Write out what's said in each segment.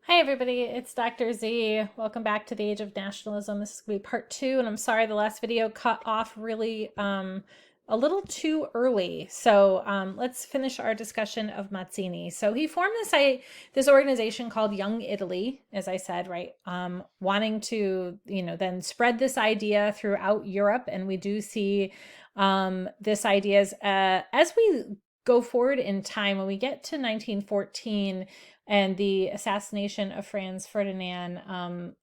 Hi, everybody. It's Dr. Z. Welcome back to the Age of Nationalism. This is going to be part two, and I'm sorry the last video cut off really a little too early. So let's finish our discussion of Mazzini. So he formed this organization called Young Italy, as I said, right? Wanting to, then spread this idea throughout Europe, and we do see this idea as we go forward in time. When we get to 1914 and the assassination of Franz Ferdinand,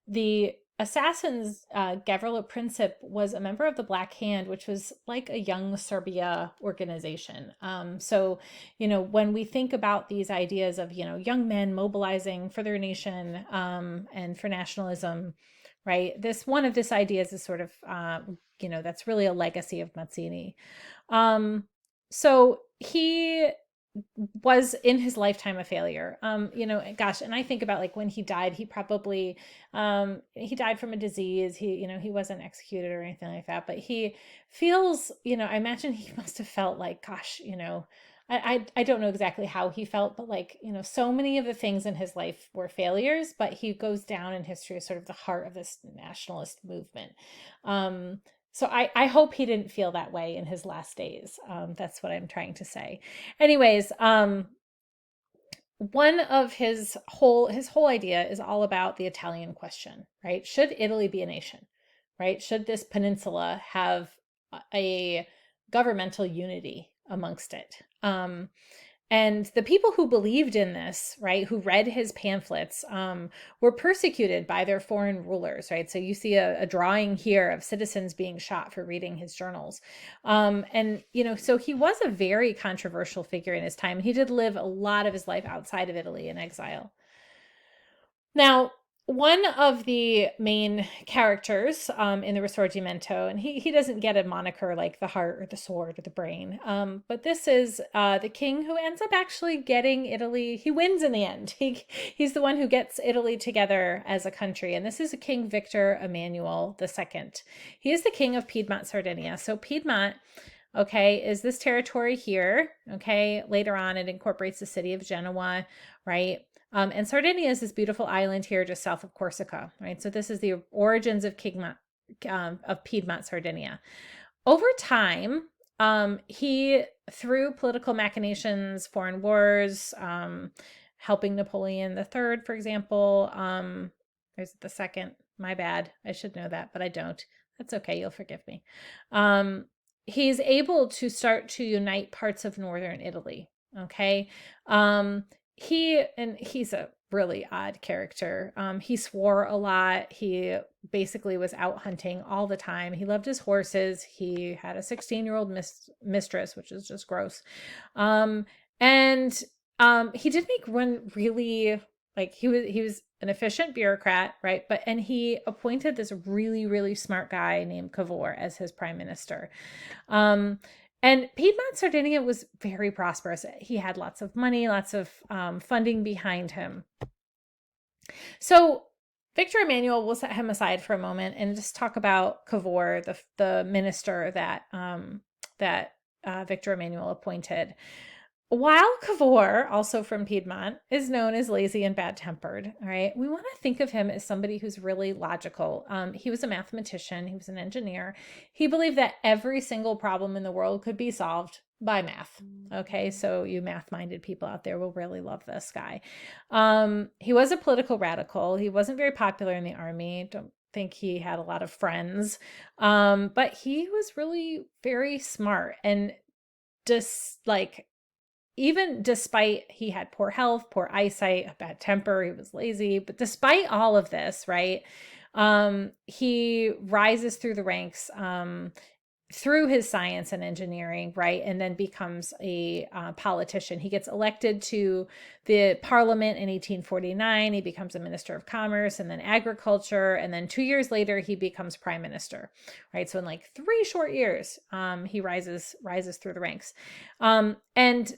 the assassins, Gavrilo Princip was a member of the Black Hand, which was like a young Serbia organization. When we think about these ideas of, young men mobilizing for their nation and for nationalism, right? One of this ideas is sort of, that's really a legacy of Mazzini. So he was in his lifetime a failure. Gosh, and I think about like when he died, he probably he died from a disease. He wasn't executed or anything like that, but he feels, I imagine he must have felt like, gosh, I don't know exactly how he felt, but like, so many of the things in his life were failures, but he goes down in history as sort of the heart of this nationalist movement. So I hope he didn't feel that way in his last days. That's what I'm trying to say. Anyways, one of his whole idea is all about the Italian question, right? Should Italy be a nation, right? Should this peninsula have a governmental unity amongst it? And the people who believed in this, right, who read his pamphlets, were persecuted by their foreign rulers, right? So you see a drawing here of citizens being shot for reading his journals. So he was a very controversial figure in his time. He did live a lot of his life outside of Italy in exile. Now, one of the main characters in the Risorgimento, and he doesn't get a moniker like the heart or the sword or the brain, but this is the king who ends up actually getting Italy. He wins in the end. He's the one who gets Italy together as a country, and this is King Victor Emanuel II. He is the king of Piedmont, Sardinia. So Piedmont, okay, is this territory here, okay? Later on, it incorporates the city of Genoa, right? And Sardinia is this beautiful island here just south of Corsica, right? So this is the origins of Piedmont, Sardinia. Over time, he, through political machinations, foreign wars, helping Napoleon III, for example, there's the second, my bad, I should know that, but I don't. That's okay, you'll forgive me. He's able to start to unite parts of northern Italy, okay? He's a really odd character. He swore a lot. He basically was out hunting all the time. He loved his horses. He had a 16-year-old mistress, which is just gross. He did make one really, like, he was an efficient bureaucrat, right? And he appointed this really, really smart guy named Cavour as his prime minister. And Piedmont, Sardinia was very prosperous. He had lots of money, lots of funding behind him. So Victor Emmanuel, will set him aside for a moment and just talk about Cavour, the minister that Victor Emmanuel appointed. While Cavour, also from Piedmont, is known as lazy and bad-tempered, all right, we want to think of him as somebody who's really logical. He was a mathematician. He was an engineer. He believed that every single problem in the world could be solved by math. Okay, so you math-minded people out there will really love this guy. He was a political radical. He wasn't very popular in the army. Don't think he had a lot of friends, but he was really very smart. And just like, even despite he had poor health, poor eyesight, a bad temper, he was lazy, but despite all of this, right, he rises through the ranks through his science and engineering, right, and then becomes a politician. He gets elected to the parliament in 1849. He becomes a minister of commerce and then agriculture, and then 2 years later he becomes prime minister, right? So in like 3 short years, he rises through the ranks, and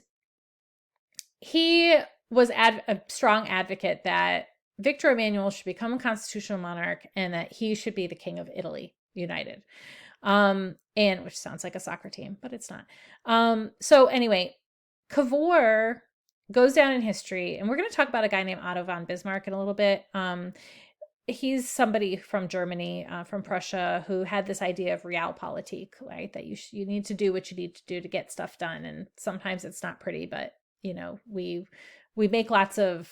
he was a strong advocate that Victor Emmanuel should become a constitutional monarch and that he should be the king of Italy, united. And which sounds like a soccer team, but it's not. So anyway, Cavour goes down in history. And we're going to talk about a guy named Otto von Bismarck in a little bit. He's somebody from Germany, from Prussia, who had this idea of realpolitik, right? That you need to do what you need to do to get stuff done, and sometimes it's not pretty, but we make lots of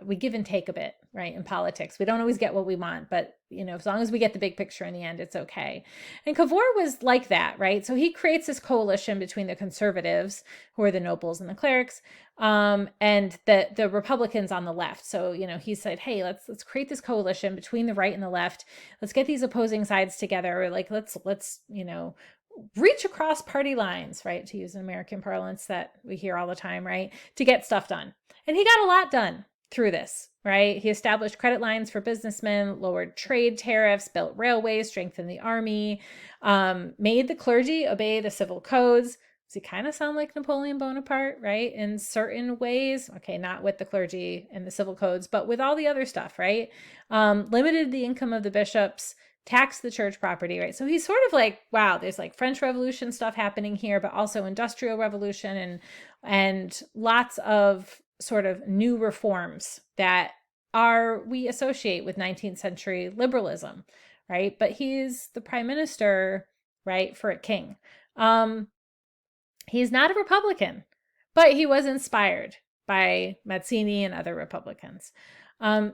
we give and take a bit, right? In politics, we don't always get what we want, but as long as we get the big picture in the end, it's okay. And Cavour was like that, right? So he creates this coalition between the conservatives, who are the nobles and the clerics, and the Republicans on the left. So he said, hey, let's create this coalition between the right and the left. Let's get these opposing sides together. Like let's reach across party lines, right? To use an American parlance that we hear all the time, right? To get stuff done. And he got a lot done through this, right? He established credit lines for businessmen, lowered trade tariffs, built railways, strengthened the army, made the clergy obey the civil codes. Does he kind of sound like Napoleon Bonaparte, right? In certain ways. Okay, not with the clergy and the civil codes, but with all the other stuff, right? Limited the income of the bishops, taxed the church property, right? So he's sort of like, wow, there's like French Revolution stuff happening here, but also Industrial Revolution and lots of sort of new reforms that we associate with 19th century liberalism, right? But he's the prime minister, right, for a king. He's not a Republican, but he was inspired by Mazzini and other Republicans.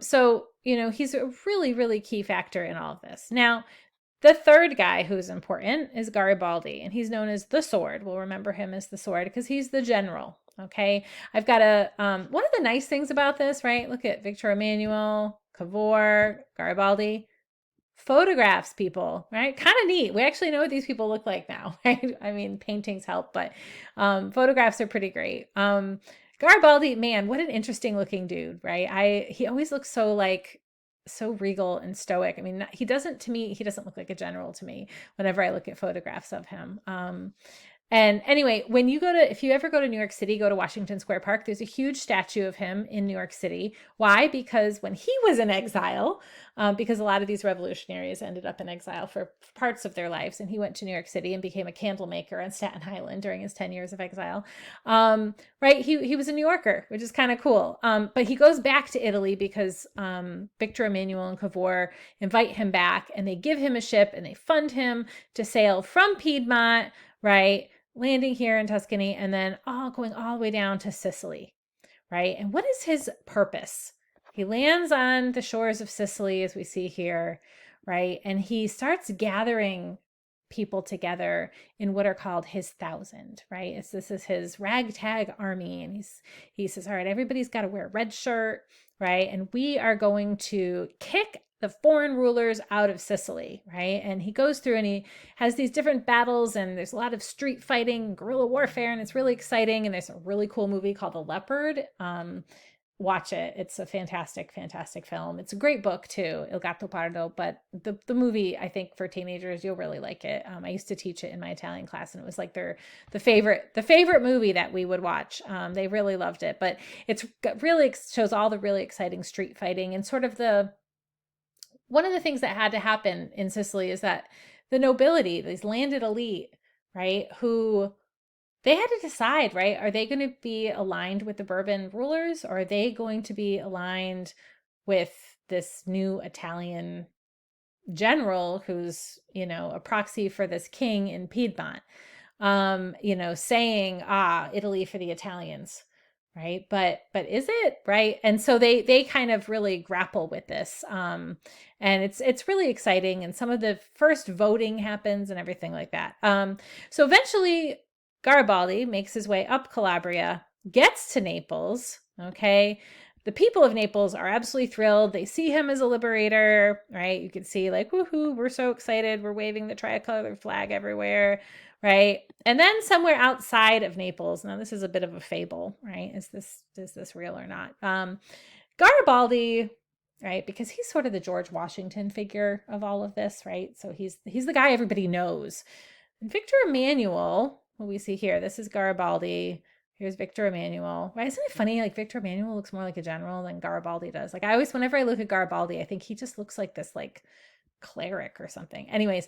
So he's a really, really key factor in all of this. Now, the third guy who's important is Garibaldi, and he's known as the Sword. We'll remember him as the Sword because he's the general. Okay, I've got one of the nice things about this, right? Look at Victor Emmanuel, Cavour, Garibaldi. Photographs, people, right? Kind of neat. We actually know what these people look like now, right? I mean, paintings help, but photographs are pretty great. Garibaldi, man, what an interesting looking dude, right? He always looks so regal and stoic. I mean, he doesn't look like a general to me whenever I look at photographs of him. And anyway, if you ever go to New York City, go to Washington Square Park, there's a huge statue of him in New York City. Why? Because when he was in exile, because a lot of these revolutionaries ended up in exile for parts of their lives, and he went to New York City and became a candle maker on Staten Island during his 10 years of exile. Right? He was a New Yorker, which is kind of cool. But he goes back to Italy because Victor Emmanuel and Cavour invite him back, and they give him a ship, and they fund him to sail from Piedmont, right? Landing here in Tuscany, and then going all the way down to Sicily, right? And what is his purpose? He lands on the shores of Sicily, as we see here, right? And he starts gathering people together in what are called his 1,000, right? This is his ragtag army. And he says, all right, everybody's got to wear a red shirt, right? And we are going to kick the foreign rulers out of Sicily, right? And he goes through and he has these different battles, and there's a lot of street fighting, guerrilla warfare, and it's really exciting. And there's a really cool movie called The Leopard. Watch it. It's a fantastic, fantastic film. It's a great book too, Il Gatto Pardo, but the movie, I think for teenagers, you'll really like it. I used to teach it in my Italian class, and it was like the favorite movie that we would watch. They really loved it, but it's really shows all the really exciting street fighting and sort of one of the things that had to happen in Sicily is that the nobility, these landed elite, right, who they had to decide, right, are they going to be aligned with the Bourbon rulers, or are they going to be aligned with this new Italian general who's, a proxy for this king in Piedmont, saying, Italy for the Italians. Right. But is it right? And so they kind of really grapple with this. And it's really exciting. And some of the first voting happens and everything like that. So eventually Garibaldi makes his way up Calabria, gets to Naples. Okay. The people of Naples are absolutely thrilled. They see him as a liberator, right? You can see like, woohoo, we're so excited. We're waving the tricolor flag everywhere. Right. And then somewhere outside of Naples, now this is a bit of a fable, right? Is this real or not? Garibaldi, right? Because he's sort of the George Washington figure of all of this, right? So he's the guy everybody knows. And Victor Emmanuel, what we see here, this is Garibaldi. Here's Victor Emmanuel. Right? Isn't it funny? Like Victor Emmanuel looks more like a general than Garibaldi does. Like whenever I look at Garibaldi, I think he just looks like this like cleric or something. Anyways,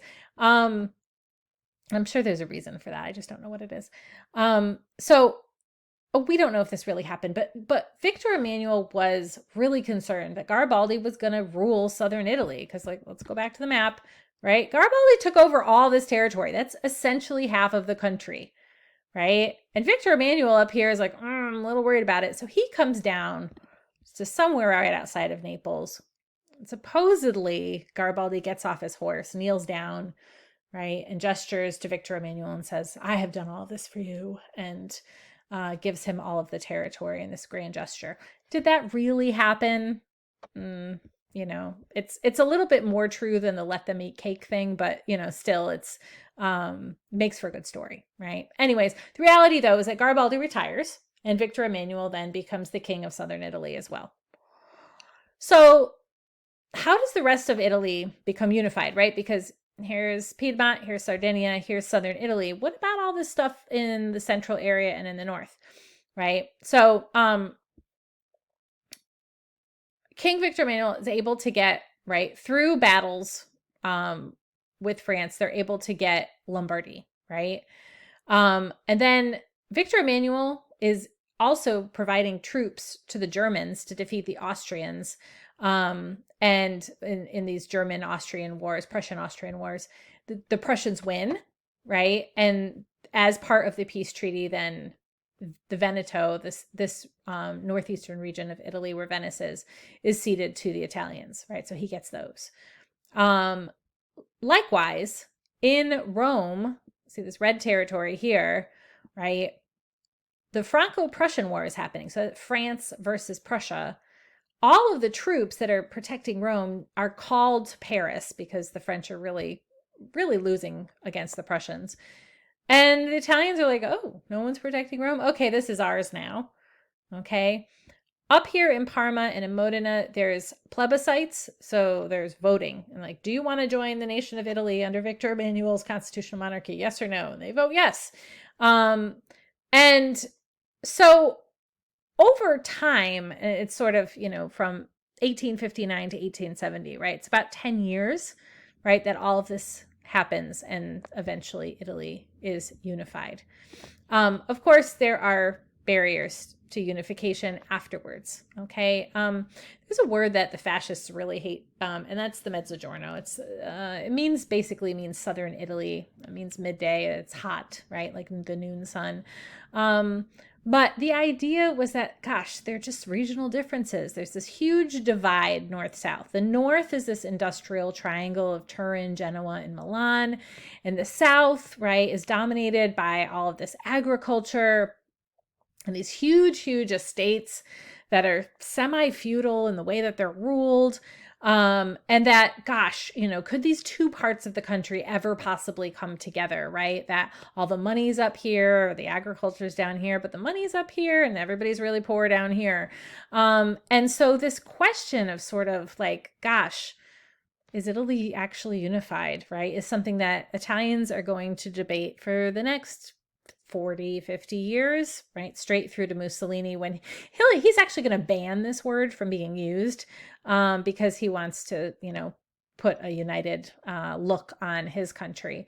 I'm sure there's a reason for that. I just don't know what it is. So we don't know if this really happened, but Victor Emmanuel was really concerned that Garibaldi was going to rule southern Italy because, like, let's go back to the map, right? Garibaldi took over all this territory. That's essentially half of the country, right? And Victor Emmanuel up here is like, I'm a little worried about it. So he comes down to somewhere right outside of Naples. Supposedly, Garibaldi gets off his horse, kneels down, right, and gestures to Victor Emmanuel and says, I have done all this for you, and gives him all of the territory in this grand gesture. Did that really happen? You know, it's a little bit more true than the let them eat cake thing, but, you know, still it's makes for a good story, right? Anyways, the reality, though, is that Garibaldi retires, and Victor Emmanuel then becomes the king of southern Italy as well. So how does the rest of Italy become unified, right? Because here's Piedmont, here's Sardinia, here's southern Italy. What about all this stuff in the central area and in the north, right? So King Victor Emmanuel is able to get, right, through battles with France, they're able to get Lombardy, right? And then Victor Emmanuel is also providing troops to the Germans to defeat the Austrians. And in these German-Austrian wars, Prussian-Austrian wars, the Prussians win, right? And as part of the peace treaty, then the Veneto, this northeastern region of Italy where Venice is ceded to the Italians, right? So he gets those. Likewise, in Rome, see this red territory here, right? The Franco-Prussian War is happening. So France versus Prussia. All of the troops that are protecting Rome are called to Paris because the French are really, really losing against the Prussians. And the Italians are like, oh, no one's protecting Rome? Okay, this is ours now. Okay. Up here in Parma and in Modena, there's plebiscites. So there's voting. And like, do you want to join the nation of Italy under Victor Emmanuel's constitutional monarchy? Yes or no? And they vote yes. And so over time, it's sort of, you know, from 1859 to 1870, right? It's about 10 years, right, that all of this happens and eventually Italy is unified. Of course, there are barriers to unification afterwards, okay? There's a word that the fascists really hate, and that's the mezzogiorno. It basically means southern Italy. It means midday. It's hot, right? Like the noon sun. But the idea was that, gosh, they're just regional differences. There's this huge divide north-south. The north is this industrial triangle of Turin, Genoa, and Milan. And the south, right, is dominated by all of this agriculture and these huge, huge estates that are semi-feudal in the way that they're ruled. And that, gosh, you know, could these two parts of the country ever possibly come together, right? That all the money's up here, the agriculture's down here, but the money's up here and everybody's really poor down here. And so this question of sort of like, gosh, is Italy actually unified, right? Is something that Italians are going to debate for the next 40, 50 years, right? Straight through to Mussolini when he's actually going to ban this word from being used because he wants to, you know, put a united look on his country.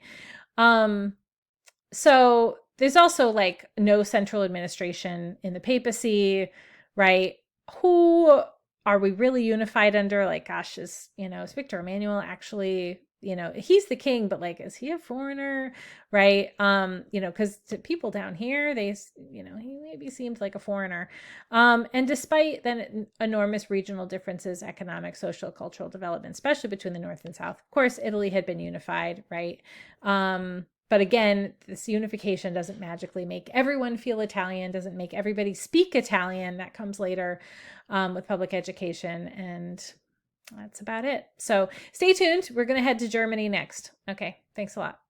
So there's also like no central administration in the papacy, right? Who are we really unified under? Like, gosh, is Victor Emmanuel actually, he's the king, but like, is he a foreigner? Right. Because to people down here, he maybe seems like a foreigner. And despite then enormous regional differences, economic, social, cultural development, especially between the North and South, of course, Italy had been unified, right? But again, this unification doesn't magically make everyone feel Italian, doesn't make everybody speak Italian. That comes later with public education. And that's about it. So stay tuned. We're going to head to Germany next. Okay. Thanks a lot.